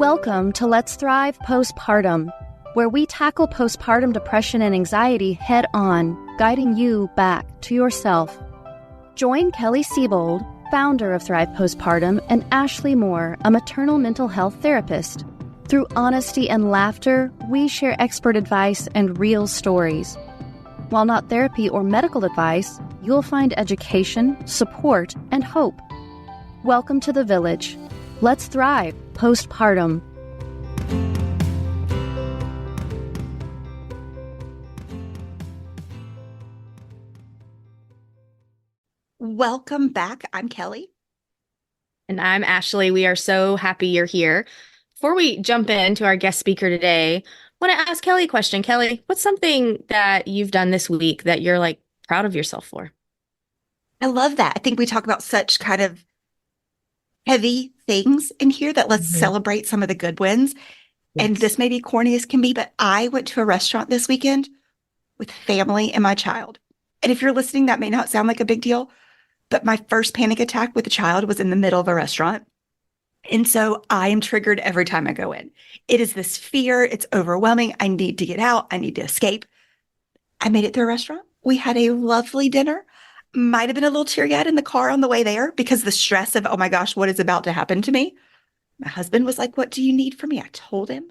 Welcome to Let's Thrive Postpartum, where we tackle postpartum depression and anxiety head on, guiding you back to yourself. Join Kelly Siebold, founder of Thrive Postpartum, and Ashley Moore, a maternal mental health therapist. Through honesty and laughter, we share expert advice and real stories. While not therapy or medical advice, you'll find education, support, and hope. Welcome to the village. Let's thrive postpartum. Welcome back. I'm Kelly. And I'm Ashley. We are so happy you're here. Before we jump into our guest speaker today, I want to ask Kelly a question. Kelly, what's something that you've done this week that you're proud of yourself for? I love that. I think we talk about such kind of heavy things in here that let's celebrate some of the good wins. Yes. And this may be corny as can be, but I went to a restaurant this weekend with family and my child. And if you're listening, that may not sound like a big deal, but my first panic attack with a child was in the middle of a restaurant. And so I am triggered every time I go in. It is this fear. It's overwhelming. I need to get out. I need to escape. I made it through a restaurant. We had a lovely dinner. Might have been a little teary-eyed in the car on the way there because the stress of, oh my gosh, what is about to happen to me? My husband was like, what do you need from me? I told him.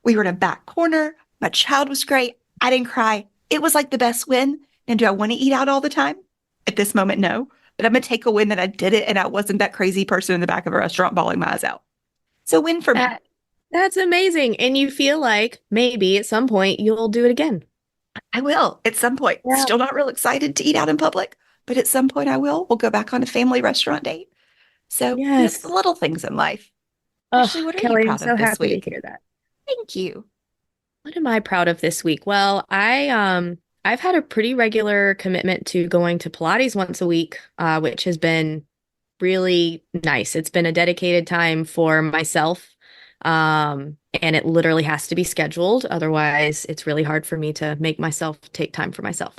We were in a back corner. My child was great. I didn't cry. It was like the best win. And do I want to eat out all the time? At this moment, no. But I'm going to take a win that I did it and I wasn't that crazy person in the back of a restaurant bawling my eyes out. So win for me. That's amazing. And you feel like maybe at some point you'll do it again. I will at some point. Yeah. Still not real excited to eat out in public, but at some point I will. We'll go back on a family restaurant date. So yes, the little things in life. Ashley, what are Kelly, you proud I'm so of this happy week? to hear that. Thank you. What am I proud of this week? Well, I've had a pretty regular commitment to going to Pilates once a week, which has been really nice. It's been a dedicated time for myself. And it literally has to be scheduled. Otherwise, it's really hard for me to make myself take time for myself.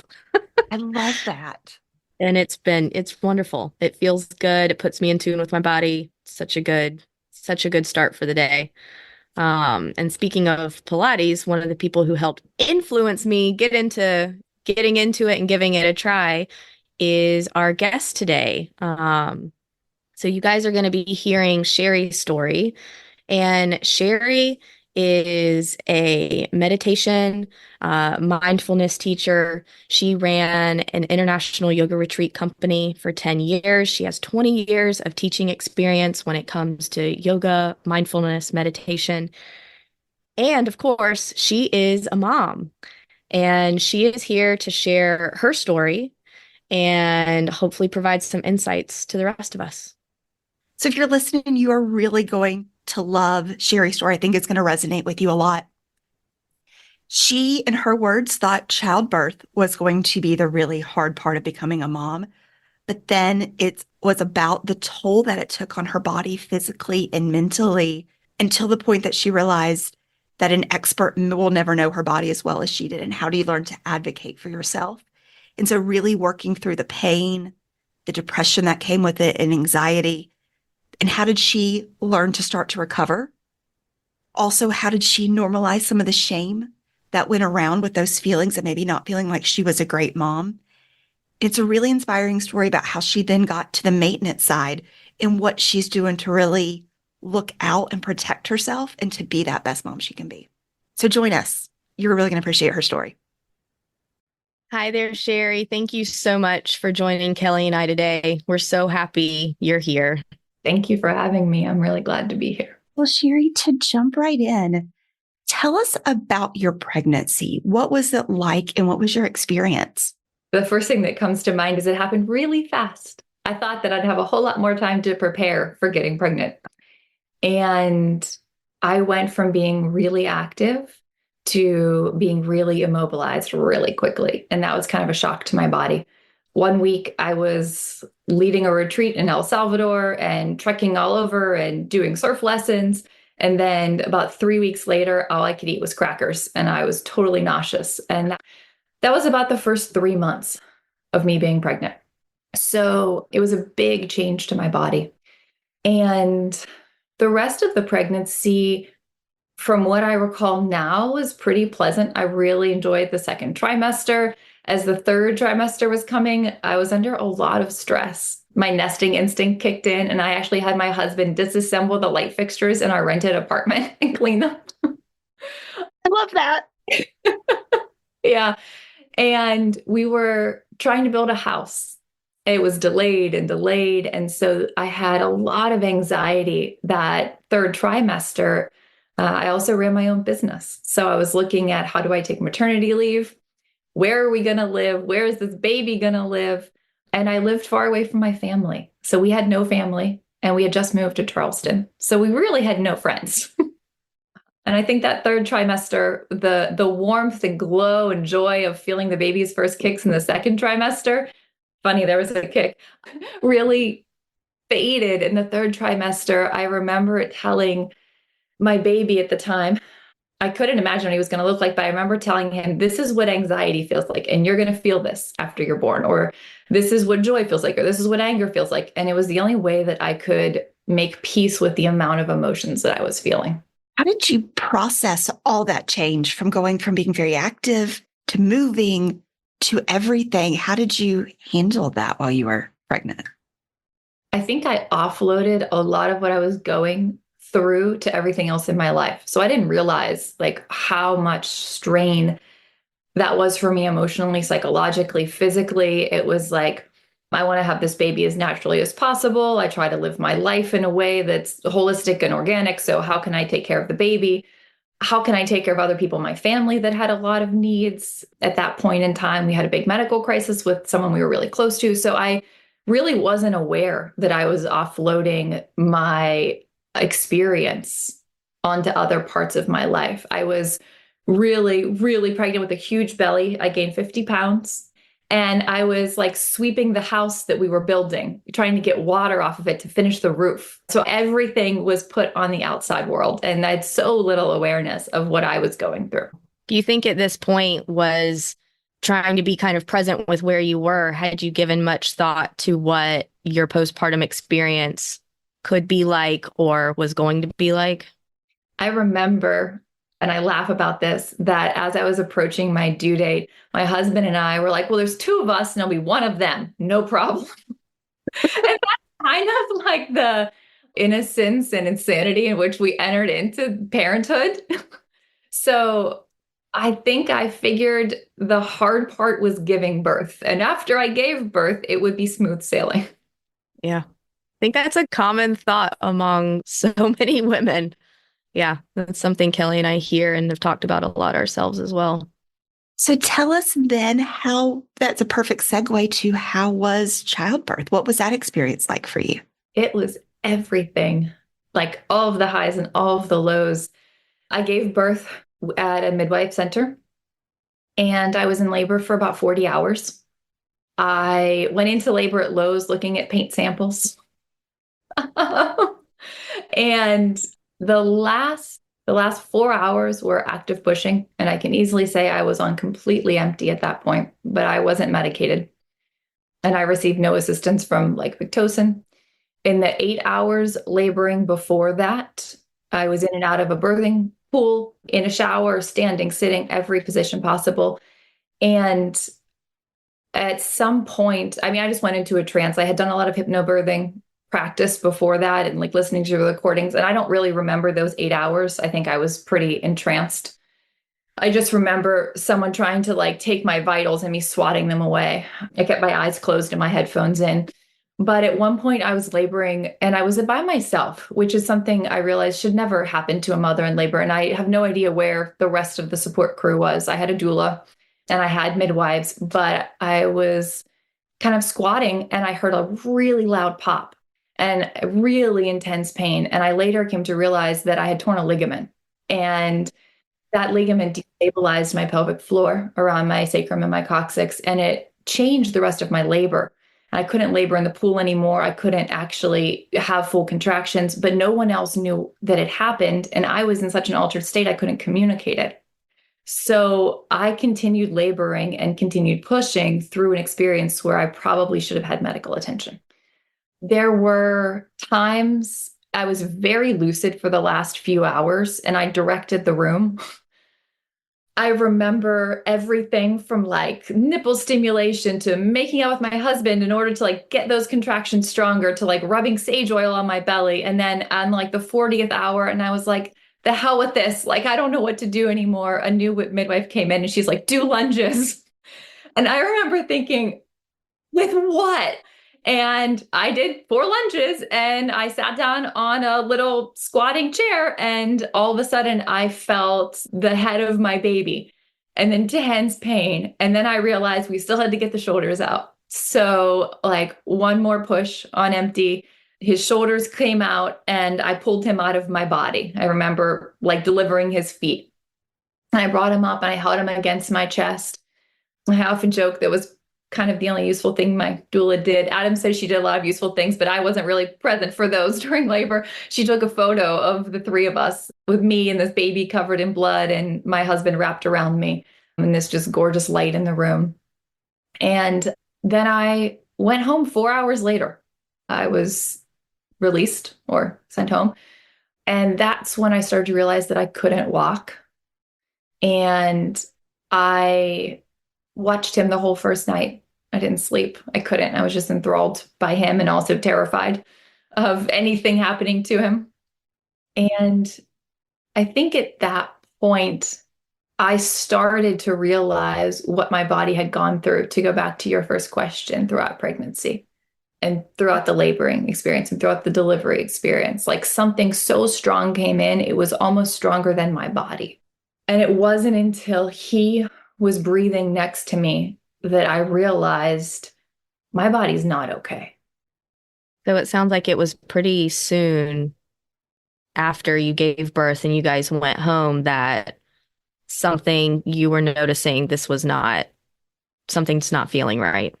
I love that. And it's wonderful. It feels good. It puts me in tune with my body. Such a good start for the day. And speaking of Pilates, one of the people who helped influence me getting into it and giving it a try is our guest today. So you guys are going to be hearing Shari's story. And Shari is a meditation, mindfulness teacher. She ran an international yoga retreat company for 10 years. She has 20 years of teaching experience when it comes to yoga, mindfulness, meditation. And of course, she is a mom. And she is here to share her story and hopefully provide some insights to the rest of us. So if you're listening, you are really going to love Shari's story. I think it's going to resonate with you a lot. She, in her words, thought childbirth was going to be the really hard part of becoming a mom. But then it was about the toll that it took on her body physically and mentally until the point that she realized that an expert will never know her body as well as she did. And how do you learn to advocate for yourself? And so really working through the pain, the depression that came with it, and anxiety. And how did she learn to start to recover? Also, how did she normalize some of the shame that went around with those feelings and maybe not feeling like she was a great mom? It's a really inspiring story about how she then got to the maintenance side and what she's doing to really look out and protect herself and to be that best mom she can be. So join us. You're really going to appreciate her story. Hi there, Shari. Thank you so much for joining Kelly and I today. We're so happy you're here. Thank you for having me. I'm really glad to be here. Well, Shari, to jump right in, tell us about your pregnancy. What was it like and what was your experience? The first thing that comes to mind is it happened really fast. I thought that I'd have a whole lot more time to prepare for getting pregnant. And I went from being really active to being really immobilized really quickly. And that was kind of a shock to my body. One week I was leading a retreat in El Salvador and trekking all over and doing surf lessons. And then about 3 weeks later, all I could eat was crackers and I was totally nauseous. And that was about the first 3 months of me being pregnant. So it was a big change to my body. And The rest of the pregnancy, from what I recall now, was pretty pleasant. I really enjoyed the second trimester. As the third trimester was coming, I was under a lot of stress. My nesting instinct kicked in, and I actually had my husband disassemble the light fixtures in our rented apartment and clean them. I love that. Yeah. And we were trying to build a house. It was delayed and delayed. And so I had a lot of anxiety that third trimester. I also ran my own business. So I was looking at, how do I take maternity leave? Where are we going to live? Where is this baby going to live? And I lived far away from my family. So we had no family, and we had just moved to Charleston. So we really had no friends. And I think that third trimester, the warmth and glow and joy of feeling the baby's first kicks in the second trimester, funny, there was a kick, really faded in the third trimester. I remember telling my baby at the time, I couldn't imagine what he was going to look like, but I remember telling him, this is what anxiety feels like, and you're going to feel this after you're born, or this is what joy feels like, or this is what anger feels like. And it was the only way that I could make peace with the amount of emotions that I was feeling. How did you process all that change from going from being very active to moving to everything? How did you handle that while you were pregnant? I think I offloaded a lot of what I was going through to everything else in my life. So I didn't realize like how much strain that was for me emotionally, psychologically, physically. It was like, I want to have this baby as naturally as possible. I try to live my life in a way that's holistic and organic. So how can I take care of the baby? How can I take care of other people in my family that had a lot of needs? At that point in time, we had a big medical crisis with someone we were really close to. So I really wasn't aware that I was offloading my experience onto other parts of my life. I was really, really pregnant with a huge belly. I gained 50 pounds. And I was like sweeping the house that we were building, trying to get water off of it to finish the roof. So everything was put on the outside world. And I had so little awareness of what I was going through. Do you think at this point was trying to be kind of present with where you were? Had you given much thought to what your postpartum experience could be like or was going to be like? I remember, and I laugh about this, that as I was approaching my due date, my husband and I were like, well, there's two of us and I'll be one of them. No problem. And that's kind of like the innocence and insanity in which we entered into parenthood. So I think I figured the hard part was giving birth. And after I gave birth, it would be smooth sailing. Yeah. I think that's a common thought among so many women. Yeah, that's something Kelly and I hear and have talked about a lot ourselves as well. So tell us then how, that's a perfect segue to how was childbirth? What was that experience like for you? It was everything, like all of the highs and all of the lows. I gave birth at a midwife center, and I was in labor for about 40 hours. I went into labor at Lowe's looking at paint samples. And the last 4 hours were active pushing, and I can easily say I was on completely empty at that point, but I wasn't medicated. And I received no assistance from like Pitocin. In the 8 hours laboring before that, I was in and out of a birthing pool, in a shower, standing, sitting, every position possible. And at some point, I mean, I just went into a trance. I had done a lot of hypnobirthing practice before that and like listening to the recordings. And I don't really remember those 8 hours. I think I was pretty entranced. I just remember someone trying to like take my vitals and me swatting them away. I kept my eyes closed and my headphones in. But at one point I was laboring and I was by myself, which is something I realized should never happen to a mother in labor. And I have no idea where the rest of the support crew was. I had a doula and I had midwives, but I was kind of squatting and I heard a really loud pop and really intense pain. And I later came to realize that I had torn a ligament, and that ligament destabilized my pelvic floor around my sacrum and my coccyx, and it changed the rest of my labor. I couldn't labor in the pool anymore. I couldn't actually have full contractions, but no one else knew that it happened. And I was in such an altered state, I couldn't communicate it. So I continued laboring and continued pushing through an experience where I probably should have had medical attention. There were times I was very lucid for the last few hours and I directed the room. I remember everything from like nipple stimulation to making out with my husband in order to like get those contractions stronger, to like rubbing sage oil on my belly. And then on like the 40th hour, and I was like, the hell with this. Like, I don't know what to do anymore. A new midwife came in and she's like, do lunges. And I remember thinking, with what? And I did 4 lunges and I sat down on a little squatting chair, and all of a sudden I felt the head of my baby and intense pain. And then I realized we still had to get the shoulders out. So like one more push on empty, his shoulders came out and I pulled him out of my body. I remember like delivering his feet. And I brought him up and I held him against my chest. I often joke that was kind of the only useful thing my doula did. Adam says she did a lot of useful things, but I wasn't really present for those during labor. She took a photo of the 3 of us with me and this baby covered in blood and my husband wrapped around me and this just gorgeous light in the room. And then I went home 4 hours later. I was released or sent home. And that's when I started to realize that I couldn't walk. And I watched him the whole first night. I didn't sleep. I couldn't. I was just enthralled by him and also terrified of anything happening to him. And I think at that point, I started to realize what my body had gone through, to go back to your first question, throughout pregnancy and throughout the laboring experience and throughout the delivery experience. Like something so strong came in, it was almost stronger than my body. And it wasn't until he was breathing next to me that I realized my body's not okay. So it sounds like it was pretty soon after you gave birth and you guys went home that something you were noticing, something's not feeling right.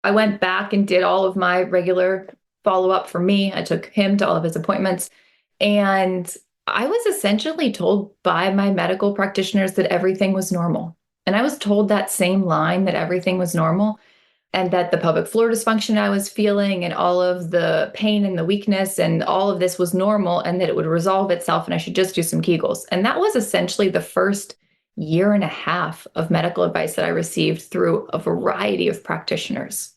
I went back and did all of my regular follow-up for me. I took him to all of his appointments, and I was essentially told by my medical practitioners that everything was normal. And I was told that same line, that everything was normal, and that the pelvic floor dysfunction I was feeling and all of the pain and the weakness and all of this was normal, and that it would resolve itself and I should just do some Kegels. And that was essentially the first 1.5 years of medical advice that I received through a variety of practitioners.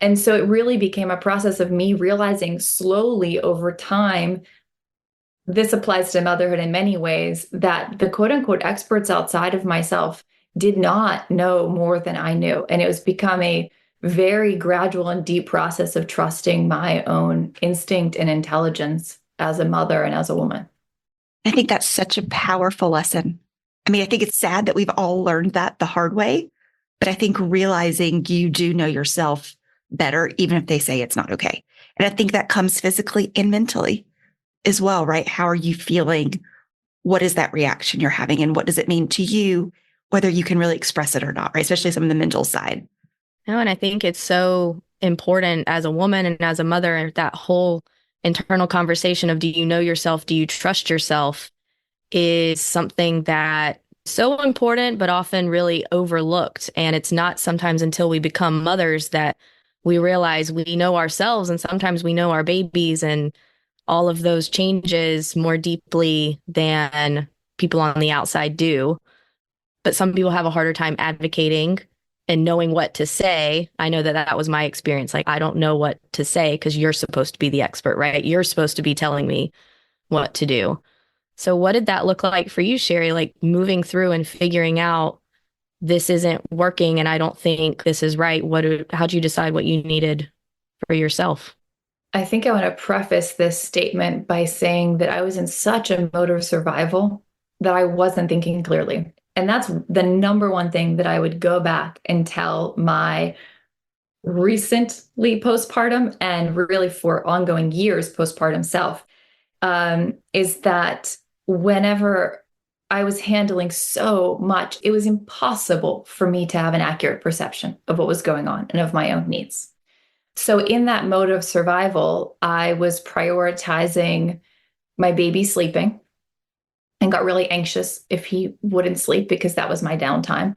And so it really became a process of me realizing slowly over time, this applies to motherhood in many ways, that the quote unquote experts outside of myself did not know more than I knew. And it was become a very gradual and deep process of trusting my own instinct and intelligence as a mother and as a woman. I think that's such a powerful lesson. I mean, I think it's sad that we've all learned that the hard way, but I think realizing you do know yourself better, even if they say it's not okay. And I think that comes physically and mentally as well, right? How are you feeling? What is that reaction you're having? And what does it mean to you, whether you can really express it or not, right? Especially some of the mental side. No, and I think it's so important as a woman and as a mother, that whole internal conversation of, do you know yourself? Do you trust yourself? Is something that so important, but often really overlooked. And it's not sometimes until we become mothers that we realize we know ourselves, and sometimes we know our babies and all of those changes more deeply than people on the outside do. But some people have a harder time advocating and knowing what to say. I know that that was my experience. Like, I don't know what to say because you're supposed to be the expert, right? You're supposed to be telling me what to do. So what did that look like for you, Shari? Like moving through and figuring out, this isn't working and I don't think this is right. How'd you decide what you needed for yourself? I think I want to preface this statement by saying that I was in such a mode of survival that I wasn't thinking clearly. And that's the number one thing that I would go back and tell my recently postpartum and really for ongoing years postpartum self, is that whenever I was handling so much, it was impossible for me to have an accurate perception of what was going on and of my own needs. So in that mode of survival, I was prioritizing my baby sleeping and got really anxious if he wouldn't sleep because that was my downtime.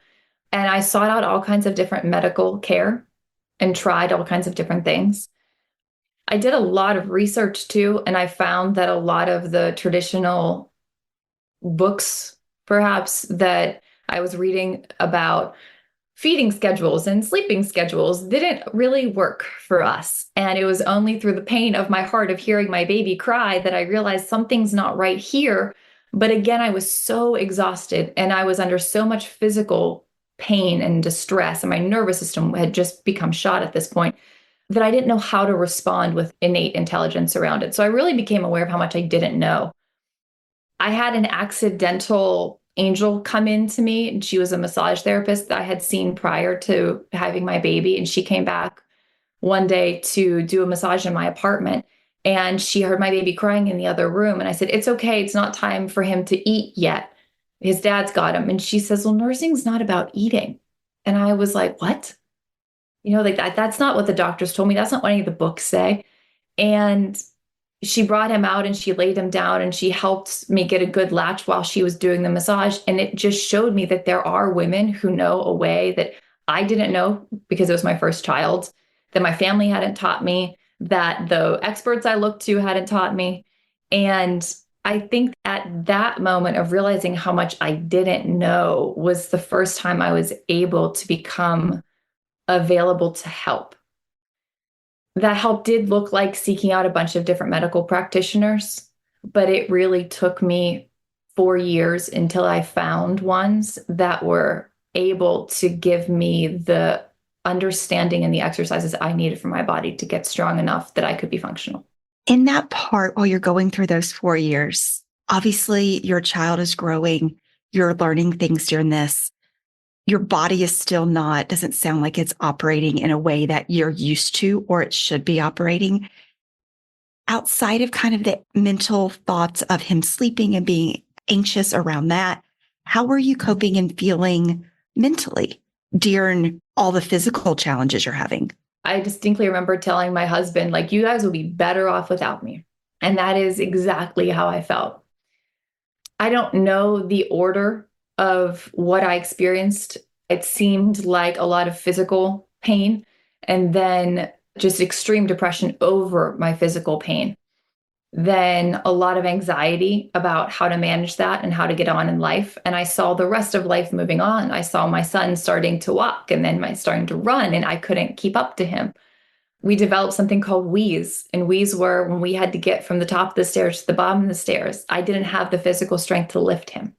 And I sought out all kinds of different medical care and tried all kinds of different things. I did a lot of research too, and I found that a lot of the traditional books, perhaps, that I was reading about feeding schedules and sleeping schedules didn't really work for us. And it was only through the pain of my heart of hearing my baby cry that I realized something's not right here. But again, I was so exhausted and I was under so much physical pain and distress, and my nervous system had just become shot at this point that I didn't know how to respond with innate intelligence around it. So I really became aware of how much I didn't know. I had an accidental angel come in to me, and she was a massage therapist that I had seen prior to having my baby. And she came back one day to do a massage in my apartment, and she heard my baby crying in the other room. And I said, "It's okay. It's not time for him to eat yet. His dad's got him." And she says, "Well, nursing's not about eating." And I was like, "What?" Like that's not what the doctors told me. That's not what any of the books say. And she brought him out and she laid him down and she helped me get a good latch while she was doing the massage. And it just showed me that there are women who know a way that I didn't know because it was my first child, that my family hadn't taught me, that the experts I looked to hadn't taught me. And I think at that moment of realizing how much I didn't know was the first time I was able to become available to help. That help did look like seeking out a bunch of different medical practitioners, but it really took me 4 years until I found ones that were able to give me the understanding and the exercises I needed for my body to get strong enough that I could be functional. In that part, while you're going through those 4 years, obviously your child is growing, you're learning things during this. Your body is still doesn't sound like it's operating in a way that you're used to or it should be operating. Outside of kind of the mental thoughts of him sleeping and being anxious around that, how were you coping and feeling mentally during all the physical challenges you're having? I distinctly remember telling my husband, like, you guys will be better off without me. And that is exactly how I felt. I don't know the order of what I experienced. It seemed like a lot of physical pain and then just extreme depression over my physical pain. Then a lot of anxiety about how to manage that and how to get on in life. And I saw the rest of life moving on. I saw my son starting to walk and then starting to run, and I couldn't keep up to him. We developed something called wheeze. And wheeze were when we had to get from the top of the stairs to the bottom of the stairs. I didn't have the physical strength to lift him.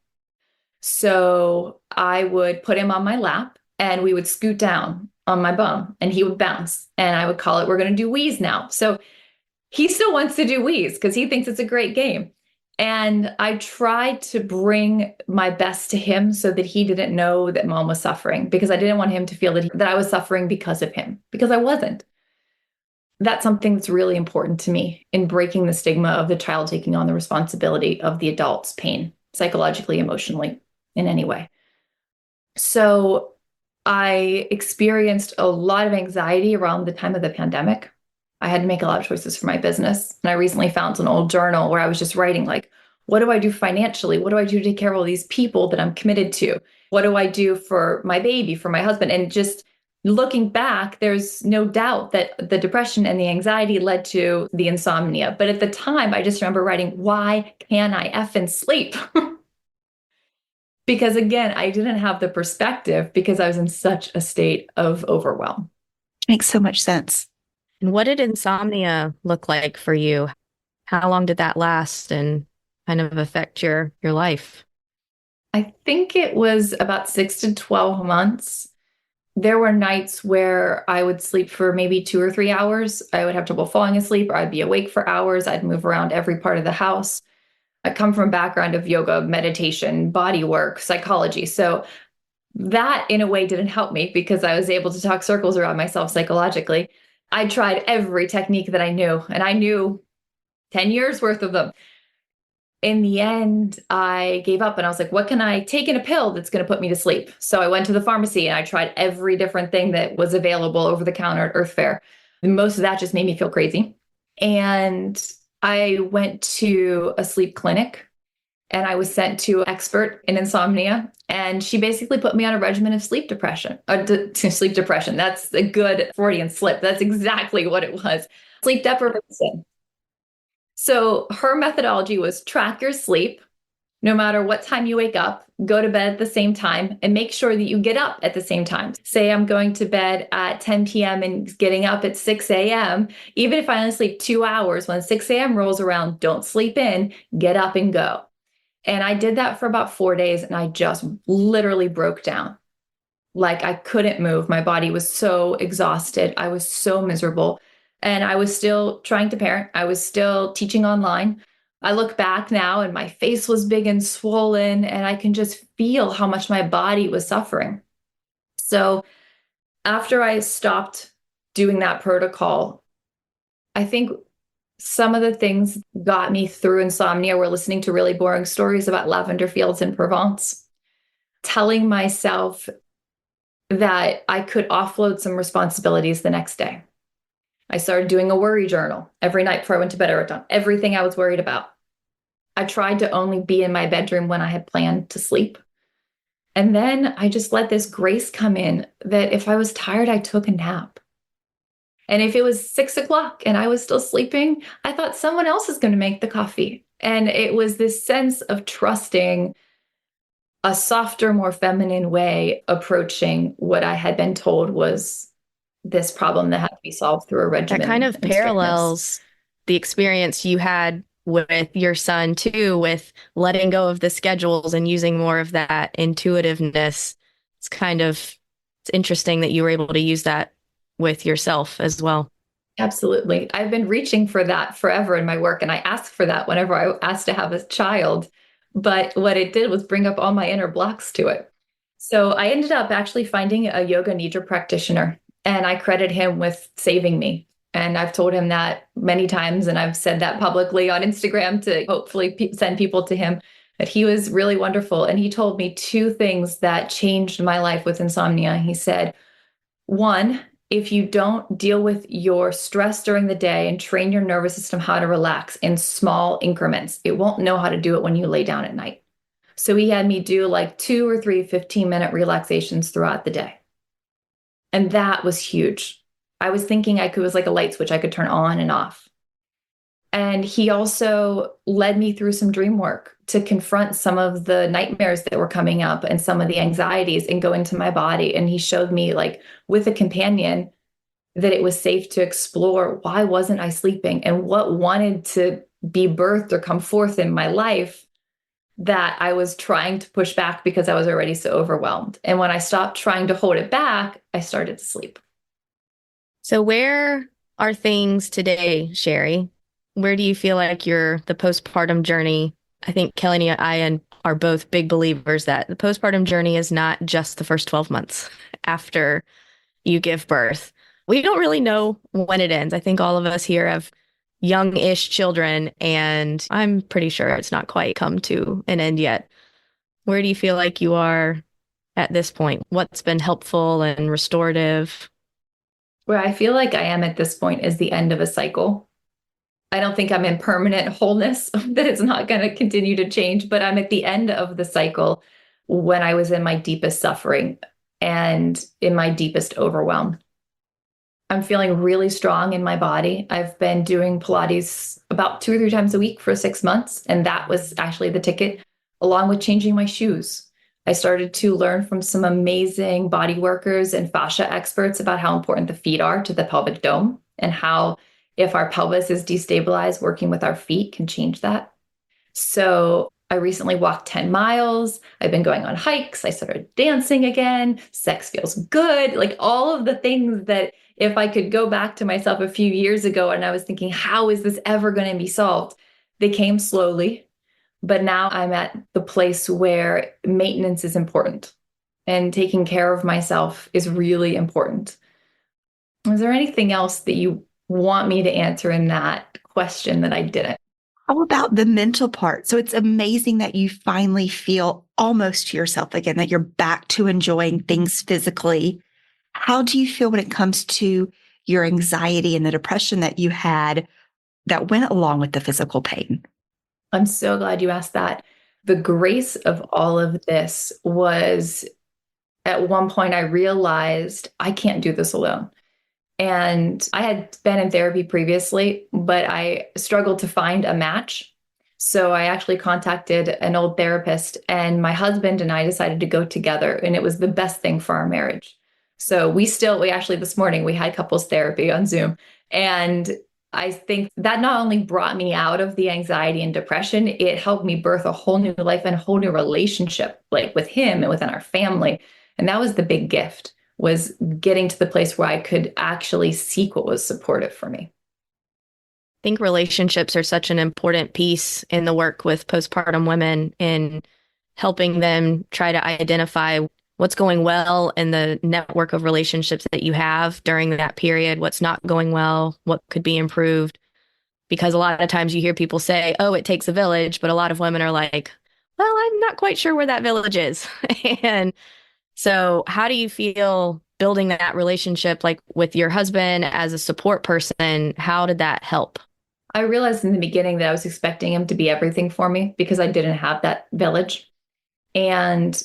So I would put him on my lap and we would scoot down on my bum and he would bounce. And I would call it, we're going to do wheeze now. So he still wants to do wheeze because he thinks it's a great game. And I tried to bring my best to him so that he didn't know that mom was suffering, because I didn't want him to feel that I was suffering because of him, because I wasn't. That's something that's really important to me in breaking the stigma of the child taking on the responsibility of the adult's pain, psychologically, emotionally, in any way. So I experienced a lot of anxiety around the time of the pandemic. I had to make a lot of choices for my business. And I recently found an old journal where I was just writing, like, what do I do financially? What do I do to take care of all these people that I'm committed to? What do I do for my baby, for my husband? And just looking back, there's no doubt that the depression and the anxiety led to the insomnia. But at the time, I just remember writing, why can't I effing sleep? Because again, I didn't have the perspective because I was in such a state of overwhelm. Makes so much sense. And what did insomnia look like for you? How long did that last and kind of affect your life? I think it was about 6 to 12 months. There were nights where I would sleep for maybe 2 or 3 hours. I would have trouble falling asleep, or I'd be awake for hours. I'd move around every part of the house. I come from a background of yoga, meditation, body work, psychology. So that in a way didn't help me because I was able to talk circles around myself psychologically. I tried every technique that I knew, and I knew 10 years worth of them. In the end, I gave up and I was like, what can I take in a pill that's going to put me to sleep? So I went to the pharmacy and I tried every different thing that was available over the counter at Earth Fair. And most of that just made me feel crazy. And I went to a sleep clinic and I was sent to an expert in insomnia. And she basically put me on a regimen of sleep depression. Sleep depression. That's a good Freudian slip. That's exactly what it was. Sleep deprivation. So her methodology was track your sleep, no matter what time you wake up, go to bed at the same time, and make sure that you get up at the same time. Say I'm going to bed at 10 p.m. and getting up at 6 a.m. Even if I only sleep 2 hours, when 6 a.m. rolls around, don't sleep in, get up and go. And I did that for about 4 days, and I just literally broke down. Like I couldn't move. My body was so exhausted. I was so miserable. And I was still trying to parent. I was still teaching online. I look back now and my face was big and swollen, and I can just feel how much my body was suffering. So after I stopped doing that protocol, I think some of the things got me through insomnia were listening to really boring stories about lavender fields in Provence, telling myself that I could offload some responsibilities the next day. I started doing a worry journal. Every night before I went to bed, I wrote down everything I was worried about. I tried to only be in my bedroom when I had planned to sleep. And then I just let this grace come in that if I was tired, I took a nap. And if it was 6 o'clock and I was still sleeping, I thought someone else is going to make the coffee. And it was this sense of trusting a softer, more feminine way approaching what I had been told was this problem that had to be solved through a regimen. That kind of and strictness. parallels the experience you had with your son too, with letting go of the schedules and using more of that intuitiveness. It's interesting that you were able to use that with yourself as well. Absolutely. I've been reaching for that forever in my work, and I ask for that whenever I ask to have a child. But what it did was bring up all my inner blocks to it. So I ended up actually finding a yoga nidra practitioner, and I credit him with saving me. And I've told him that many times, and I've said that publicly on Instagram to hopefully send people to him. But he was really wonderful. And he told me two things that changed my life with insomnia. He said, one, if you don't deal with your stress during the day and train your nervous system how to relax in small increments, it won't know how to do it when you lay down at night. So he had me do like 2 or 3 15-minute relaxations throughout the day. And that was huge. I was thinking it was like a light switch I could turn on and off. And he also led me through some dream work to confront some of the nightmares that were coming up and some of the anxieties and go into my body. And he showed me, like with a companion, that it was safe to explore why wasn't I sleeping and what wanted to be birthed or come forth in my life that I was trying to push back because I was already so overwhelmed. And when I stopped trying to hold it back, I started to sleep. So where are things today, Shari? Where do you feel like the postpartum journey? I think Kelly and I are both big believers that the postpartum journey is not just the first 12 months after you give birth. We don't really know when it ends. I think all of us here have young-ish children, and I'm pretty sure it's not quite come to an end yet. Where do you feel like you are at this point? What's been helpful and restorative? Where I feel like I am at this point is the end of a cycle. I don't think I'm in permanent wholeness, that it's not going to continue to change, but I'm at the end of the cycle when I was in my deepest suffering and in my deepest overwhelm. I'm feeling really strong in my body. I've been doing Pilates about 2 or 3 times a week for 6 months, and that was actually the ticket, along with changing my shoes. I started to learn from some amazing body workers and fascia experts about how important the feet are to the pelvic dome, and how if our pelvis is destabilized, working with our feet can change that. So I recently walked 10 miles. I've been going on hikes. I started dancing again. Sex feels good. Like all of the things that if I could go back to myself a few years ago and I was thinking, how is this ever going to be solved? They came slowly. But now I'm at the place where maintenance is important and taking care of myself is really important. Is there anything else that you want me to answer in that question that I didn't? How about the mental part? So it's amazing that you finally feel almost to yourself again, that you're back to enjoying things physically. How do you feel when it comes to your anxiety and the depression that you had that went along with the physical pain? I'm so glad you asked that. The grace of all of this was at one point I realized I can't do this alone. And I had been in therapy previously, but I struggled to find a match. So I actually contacted an old therapist, and my husband and I decided to go together, and it was the best thing for our marriage. So we actually this morning we had couples therapy on Zoom. And I think that not only brought me out of the anxiety and depression, it helped me birth a whole new life and a whole new relationship, like with him and within our family. And that was the big gift, was getting to the place where I could actually seek what was supportive for me. I think relationships are such an important piece in the work with postpartum women in helping them try to identify what's going well in the network of relationships that you have during that period, what's not going well, what could be improved. Because a lot of times you hear people say, oh, it takes a village, but a lot of women are like, well, I'm not quite sure where that village is. And so how do you feel building that relationship, like with your husband as a support person? How did that help? I realized in the beginning that I was expecting him to be everything for me because I didn't have that village. And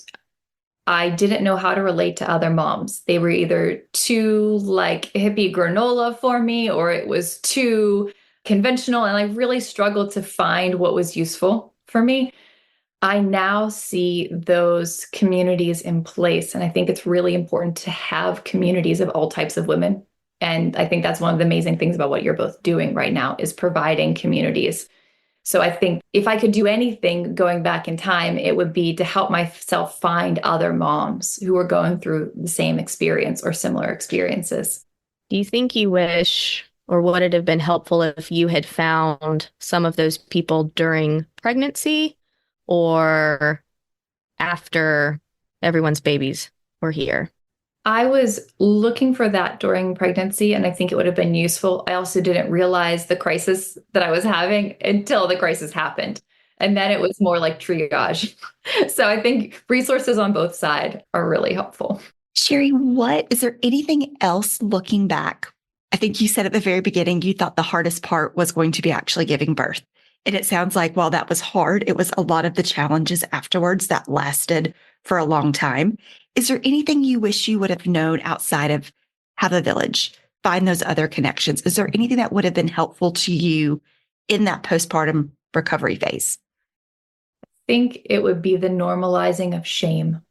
I didn't know how to relate to other moms. They were either too like hippie granola for me, or it was too conventional. And I really struggled to find what was useful for me. I now see those communities in place. And I think it's really important to have communities of all types of women. And I think that's one of the amazing things about what you're both doing right now is providing communities. So I think if I could do anything going back in time, it would be to help myself find other moms who are going through the same experience or similar experiences. Do you think you wish, or would it have been helpful if you had found some of those people during pregnancy or after everyone's babies were here? I was looking for that during pregnancy, and I think it would have been useful. I also didn't realize the crisis that I was having until the crisis happened. And then it was more like triage. So I think resources on both sides are really helpful. Shari, is there anything else looking back? I think you said at the very beginning, you thought the hardest part was going to be actually giving birth. And it sounds like while that was hard, it was a lot of the challenges afterwards that lasted for a long time. Is there anything you wish you would have known outside of have a village, find those other connections? Is there anything that would have been helpful to you in that postpartum recovery phase? I think it would be the normalizing of shame.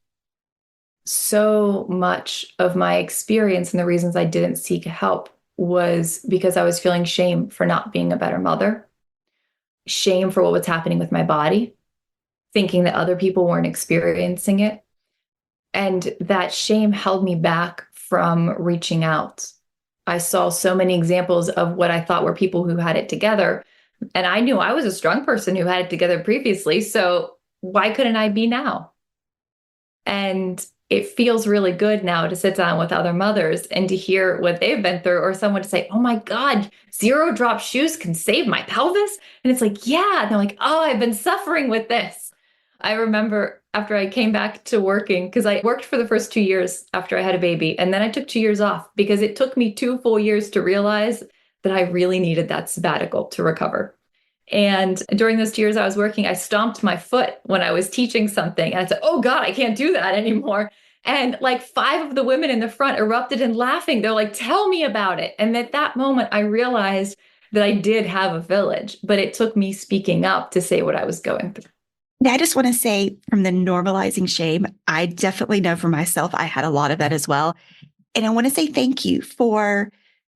So much of my experience and the reasons I didn't seek help was because I was feeling shame for not being a better mother, shame for what was happening with my body, thinking that other people weren't experiencing it. And that shame held me back from reaching out. I saw so many examples of what I thought were people who had it together. And I knew I was a strong person who had it together previously. So why couldn't I be now? And it feels really good now to sit down with other mothers and to hear what they've been through, or someone to say, oh my God, 0-drop shoes can save my pelvis. And it's like, yeah. And they're like, oh, I've been suffering with this. I remember after I came back to working, because I worked for the first 2 years after I had a baby, and then I took 2 years off because it took me 2 full years to realize that I really needed that sabbatical to recover. And during those 2 years I was working, I stomped my foot when I was teaching something. And I said, oh God, I can't do that anymore. And like 5 of the women in the front erupted in laughing. They're like, tell me about it. And at that moment, I realized that I did have a village, but it took me speaking up to say what I was going through. Now, I just want to say from the normalizing shame, I definitely know for myself, I had a lot of that as well. And I want to say thank you for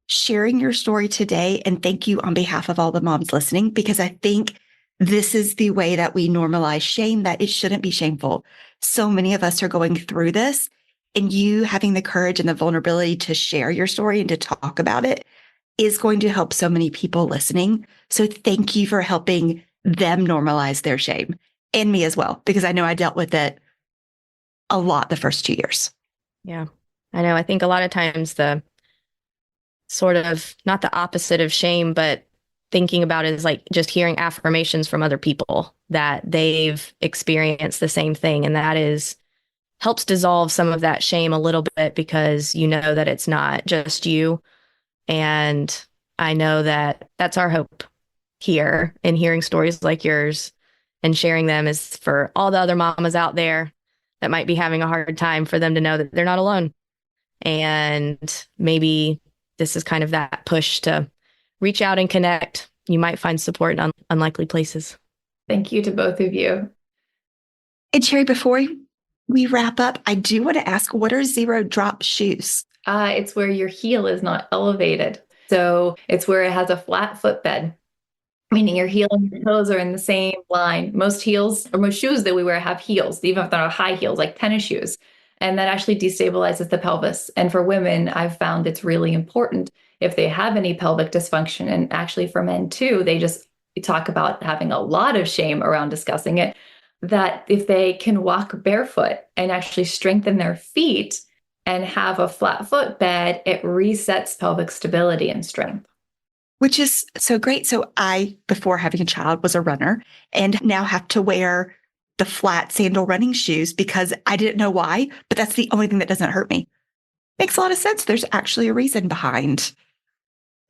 sharing your story today. And thank you on behalf of all the moms listening, because I think this is the way that we normalize shame, that it shouldn't be shameful. So many of us are going through this, and you having the courage and the vulnerability to share your story and to talk about it is going to help so many people listening. So thank you for helping them normalize their shame, and me as well, because I know I dealt with it a lot the first 2 years. Yeah, I know. I think a lot of times the sort of not the opposite of shame, but thinking about it is like just hearing affirmations from other people that they've experienced the same thing. And that is helps dissolve some of that shame a little bit, because you know that it's not just you. And I know that that's our hope here in hearing stories like yours and sharing them is for all the other mamas out there that might be having a hard time, for them to know that they're not alone. And maybe this is kind of that push to reach out and connect. You might find support in unlikely places. Thank you to both of you. And Shari, before we wrap up, I do want to ask, what are zero drop shoes? It's where your heel is not elevated. So it's where it has a flat footbed, meaning your heel and your toes are in the same line. Most heels or most shoes that we wear have heels, even if they're not high heels, like tennis shoes. And that actually destabilizes the pelvis. And for women, I've found it's really important if they have any pelvic dysfunction. And actually for men too, they just talk about having a lot of shame around discussing it, that if they can walk barefoot and actually strengthen their feet and have a flat footbed, it resets pelvic stability and strength. Which is so great. So I, before having a child, was a runner and now have to wear the flat sandal running shoes because I didn't know why, but that's the only thing that doesn't hurt me. Makes a lot of sense. There's actually a reason behind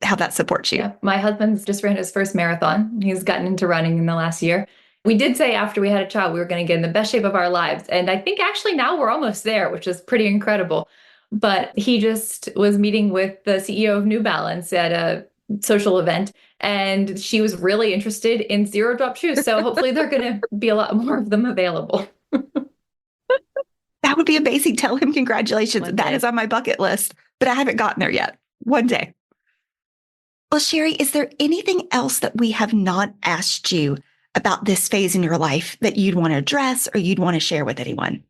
how that supports you. Yeah. My husband's just ran his first marathon. He's gotten into running in the last year. We did say after we had a child, we were going to get in the best shape of our lives. And I think actually now we're almost there, which is pretty incredible. But he just was meeting with the CEO of New Balance at a social event, and she was really interested in zero drop shoes. So hopefully there are going to be a lot more of them available. That would be amazing. Tell him congratulations. That is on my bucket list, but I haven't gotten there yet. One day. Well, Shari, is there anything else that we have not asked you about this phase in your life that you'd want to address or you'd want to share with anyone?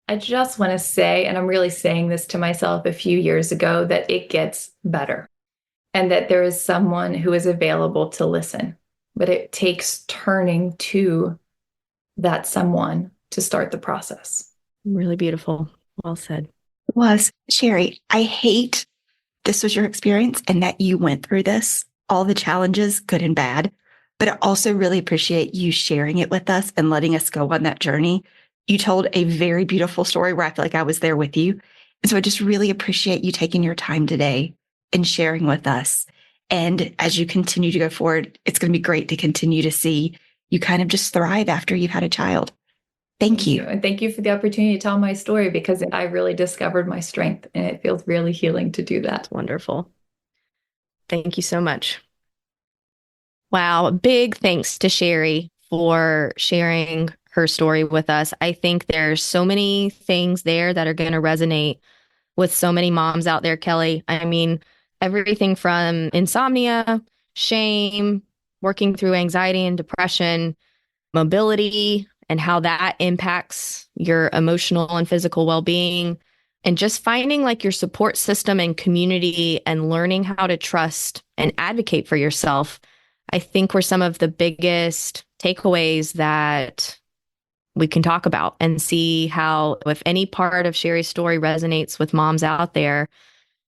I just want to say, and I'm really saying this to myself a few years ago, that it gets better and that there is someone who is available to listen. But it takes turning to that someone to start the process. Really beautiful. Well said. It was. Shari, I hate this was your experience and that you went through this, all the challenges, good and bad. But I also really appreciate you sharing it with us and letting us go on that journey. You told a very beautiful story where I feel like I was there with you. And so I just really appreciate you taking your time today and sharing with us. And as you continue to go forward, it's going to be great to continue to see you kind of just thrive after you've had a child. Thank you. And thank you for the opportunity to tell my story because I really discovered my strength and it feels really healing to do that. That's wonderful. Thank you so much. Wow. Big thanks to Shari for sharing her story with us. I think there's so many things there that are going to resonate with so many moms out there, Kelly. I mean, everything from insomnia, shame, working through anxiety and depression, mobility, and how that impacts your emotional and physical well-being, and just finding like your support system and community and learning how to trust and advocate for yourself, I think were some of the biggest takeaways that we can talk about and see how, if any part of Shari's story resonates with moms out there,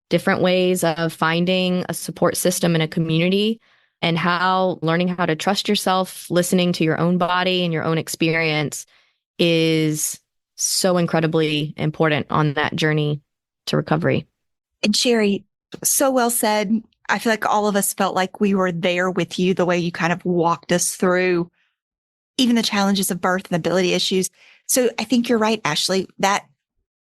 different ways of finding a support system and a community, and how learning how to trust yourself, listening to your own body and your own experience is so incredibly important on that journey to recovery. And Shari, so well said. I feel like all of us felt like we were there with you, the way you kind of walked us through even the challenges of birth and ability issues. So I think you're right, Ashley, that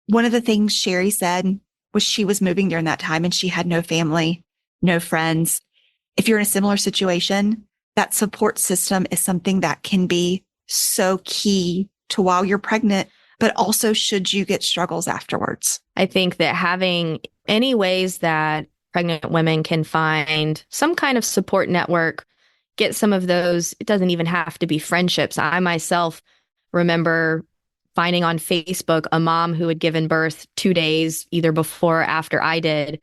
one of the things Shari said was she was moving during that time and she had no family, no friends. If you're in a similar situation, that support system is something that can be so key to while you're pregnant, but also should you get struggles afterwards. I think that having any ways that pregnant women can find some kind of support network, get some of those, it doesn't even have to be friendships. I myself remember finding on Facebook a mom who had given birth 2 days, either before or after I did.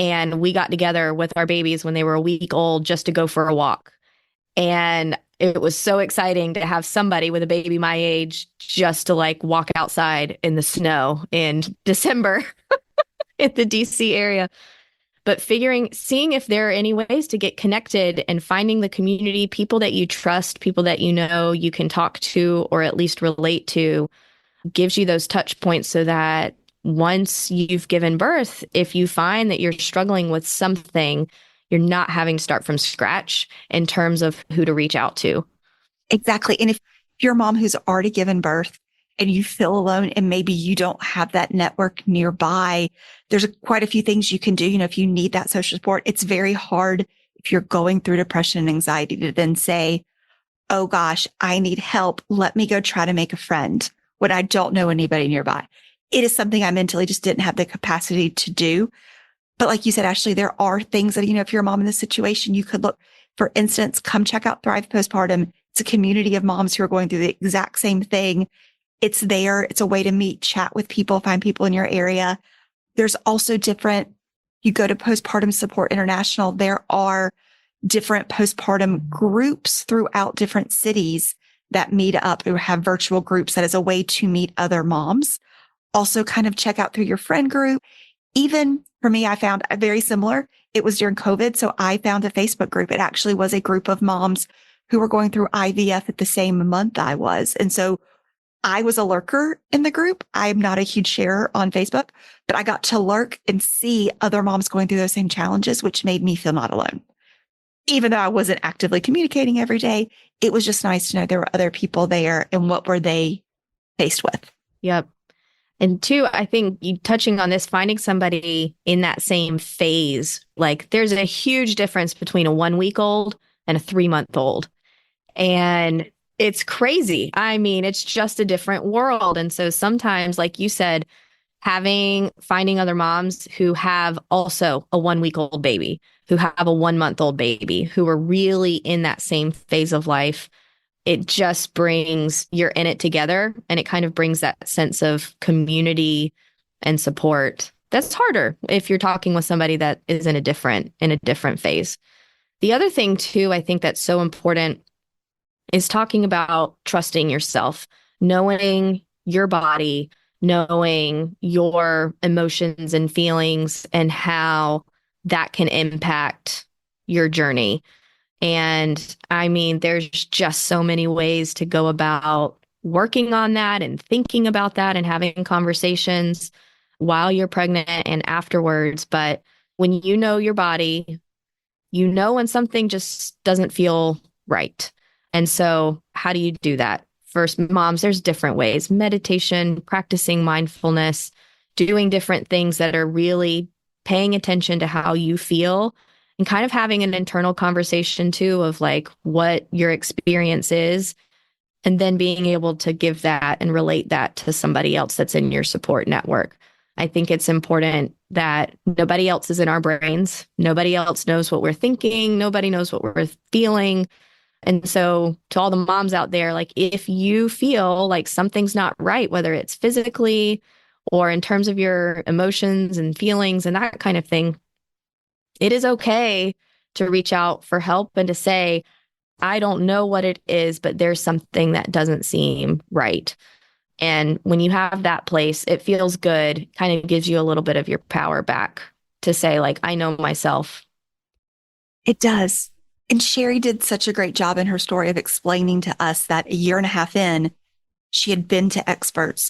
And we got together with our babies when they were a week old just to go for a walk. And it was so exciting to have somebody with a baby my age just to like walk outside in the snow in December in the DC area. But seeing if there are any ways to get connected and finding the community, people that you trust, people that you know you can talk to or at least relate to, gives you those touch points so that once you've given birth, if you find that you're struggling with something, you're not having to start from scratch in terms of who to reach out to. Exactly. And if you're a mom who's already given birth and you feel alone and maybe you don't have that network nearby, there's quite a few things you can do. If you need that social support, it's very hard if you're going through depression and anxiety to then say, oh gosh, I need help. Let me go try to make a friend when I don't know anybody nearby. It is something I mentally just didn't have the capacity to do. But like you said, Ashley, there are things that, if you're a mom in this situation, you could look, for instance, come check out Thrive Postpartum. It's a community of moms who are going through the exact same thing. It's there. It's a way to meet, chat with people, find people in your area. There's also you go to Postpartum Support International, there are different postpartum groups throughout different cities that meet up or have virtual groups that is a way to meet other moms. Also kind of check out through your friend group. Even for me, I found a very similar. It was during COVID. So I found a Facebook group. It actually was a group of moms who were going through IVF at the same month I was. And so I was a lurker in the group. I'm not a huge sharer on Facebook, but I got to lurk and see other moms going through those same challenges, which made me feel not alone. Even though I wasn't actively communicating every day, it was just nice to know there were other people there and what were they faced with. Yep. And two, I think you touching on this, finding somebody in that same phase, like there's a huge difference between a 1-week-old and a 3-month-old. And it's crazy. I mean, it's just a different world. And so sometimes, like you said, finding other moms who have also a 1-week-old baby, who have a 1-month-old baby, who are really in that same phase of life, it just you're in it together, and it kind of brings that sense of community and support. That's harder if you're talking with somebody that is in a different phase. The other thing too, I think that's so important is talking about trusting yourself, knowing your body, knowing your emotions and feelings and how that can impact your journey. And I mean, there's just so many ways to go about working on that and thinking about that and having conversations while you're pregnant and afterwards. But when you know your body, you know when something just doesn't feel right. And so how do you do that? First, moms, there's different ways: meditation, practicing mindfulness, doing different things that are really paying attention to how you feel, and kind of having an internal conversation too of like what your experience is, and then being able to give that and relate that to somebody else that's in your support network. I think it's important that nobody else is in our brains. Nobody else knows what we're thinking. Nobody knows what we're feeling. And so to all the moms out there, like if you feel like something's not right, whether it's physically or in terms of your emotions and feelings and that kind of thing, it is okay to reach out for help and to say, I don't know what it is, but there's something that doesn't seem right. And when you have that place, it feels good, kind of gives you a little bit of your power back to say, like, I know myself. It does. And Shari did such a great job in her story of explaining to us that a year and a half in, she had been to experts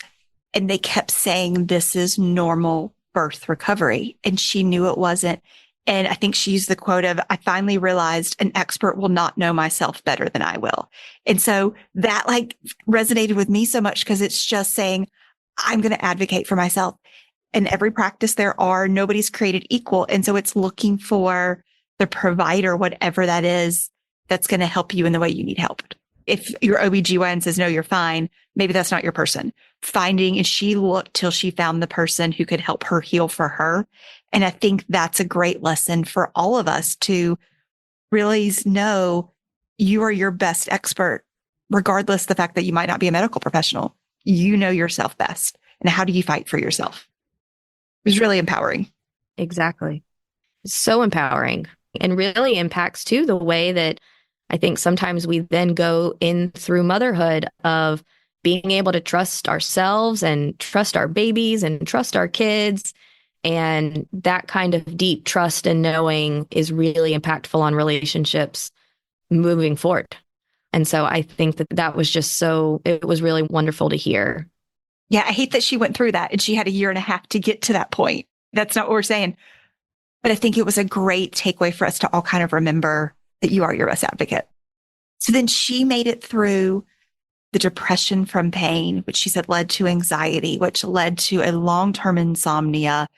and they kept saying, this is normal birth recovery. And she knew it wasn't. And I think she used the quote of, I finally realized an expert will not know myself better than I will. And so that like resonated with me so much because it's just saying, I'm going to advocate for myself. In every practice nobody's created equal. And so it's looking for the provider, whatever that is, that's going to help you in the way you need help. If your OBGYN says, no, you're fine, maybe that's not your person. And she looked till she found the person who could help her heal for her. And I think that's a great lesson for all of us to really know you are your best expert, regardless of the fact that you might not be a medical professional. You know yourself best. And how do you fight for yourself? It was really empowering. Exactly. It's so empowering, and really impacts too the way that I think sometimes we then go in through motherhood of being able to trust ourselves and trust our babies and trust our kids. And that kind of deep trust and knowing is really impactful on relationships moving forward. And so I think that was just it was really wonderful to hear. Yeah, I hate that she went through that and she had a year and a half to get to that point. That's not what we're saying. But I think it was a great takeaway for us to all kind of remember that you are your best advocate. So then she made it through the the depression from pain, which she said led to anxiety, which led to a long-term insomnia,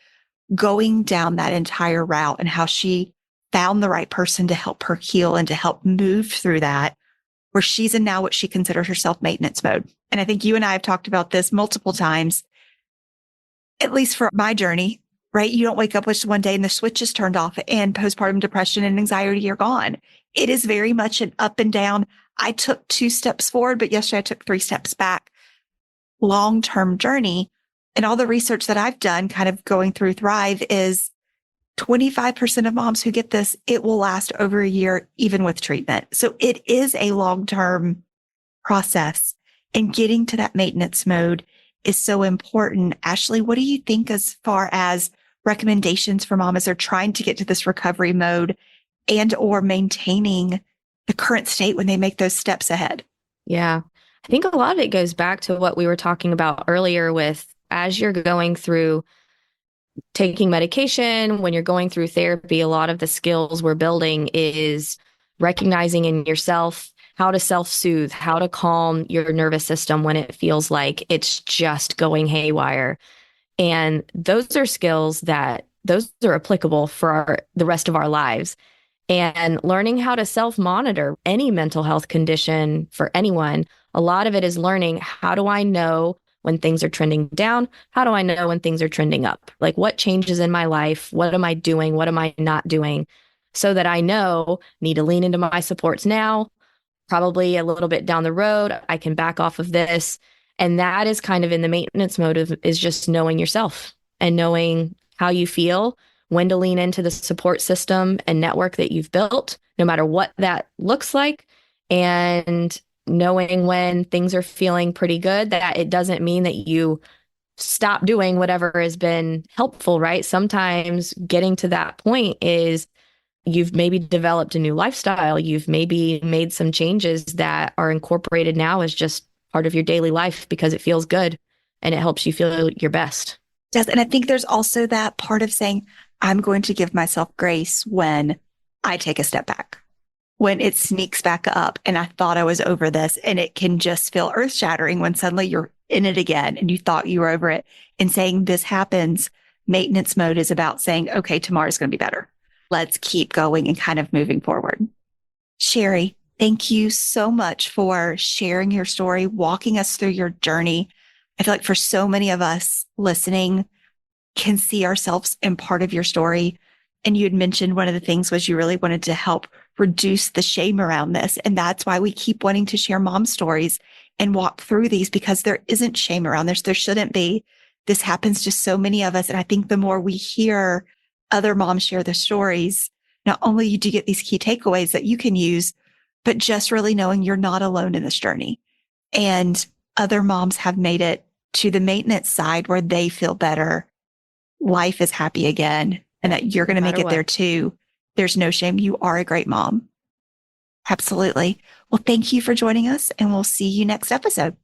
going down that entire route, and how she found the right person to help her heal and to help move through that, where she's in now what she considers herself maintenance mode. And I think you and I have talked about this multiple times, at least for my journey, right? You don't wake up with one day and the switch is turned off and postpartum depression and anxiety are gone. It is very much an up and down. I took 2 steps forward, but yesterday I took 3 steps back, long-term journey. And all the research that I've done kind of going through Thrive is 25% of moms who get this, it will last over a year, even with treatment. So it is a long-term process, and getting to that maintenance mode is so important. Ashley, what do you think as far as recommendations for moms as they're trying to get to this recovery mode and or maintaining the current state when they make those steps ahead? Yeah, I think a lot of it goes back to what we were talking about earlier with as you're going through taking medication, when you're going through therapy, a lot of the skills we're building is recognizing in yourself how to self-soothe, how to calm your nervous system when it feels like it's just going haywire. And those are skills that those are applicable for the rest of our lives. And learning how to self-monitor any mental health condition for anyone, a lot of it is learning, how do I know when things are trending down? How do I know when things are trending up? Like, what changes in my life? What am I doing? What am I not doing? So that I know, need to lean into my supports now, probably a little bit down the road, I can back off of this. And that is kind of in the maintenance mode is just knowing yourself and knowing how you feel, when to lean into the support system and network that you've built, no matter what that looks like. And knowing when things are feeling pretty good, that it doesn't mean that you stop doing whatever has been helpful, right? Sometimes getting to that point is you've maybe developed a new lifestyle. You've maybe made some changes that are incorporated now as just part of your daily life because it feels good and it helps you feel your best. Yes. And I think there's also that part of saying, I'm going to give myself grace when I take a step back, when it sneaks back up and I thought I was over this, and it can just feel earth shattering when suddenly you're in it again and you thought you were over it, and saying this happens. Maintenance mode is about saying, okay, tomorrow's going to be better. Let's keep going and kind of moving forward. Shari, thank you so much for sharing your story, walking us through your journey. I feel like for so many of us listening can see ourselves in part of your story. And you had mentioned one of the things was you really wanted to help reduce the shame around this. And that's why we keep wanting to share mom stories and walk through these, because there isn't shame around this. There shouldn't be. This happens to so many of us. And I think the more we hear other moms share their stories, not only do you get these key takeaways that you can use, but just really knowing you're not alone in this journey. And other moms have made it to the maintenance side where they feel better. Life is happy again, and that you're going to make it there too. There's no shame. You are a great mom. Absolutely. Well, thank you for joining us, and we'll see you next episode.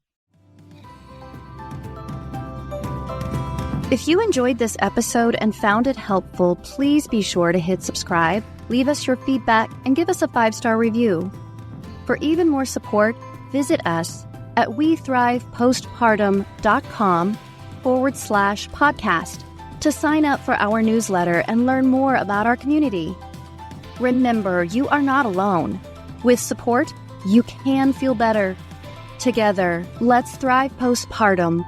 If you enjoyed this episode and found it helpful, please be sure to hit subscribe, leave us your feedback, and give us a 5-star review. For even more support, visit us at wethrivepostpartum.com/podcast to sign up for our newsletter and learn more about our community. Remember, you are not alone. With support, you can feel better. Together, let's thrive postpartum.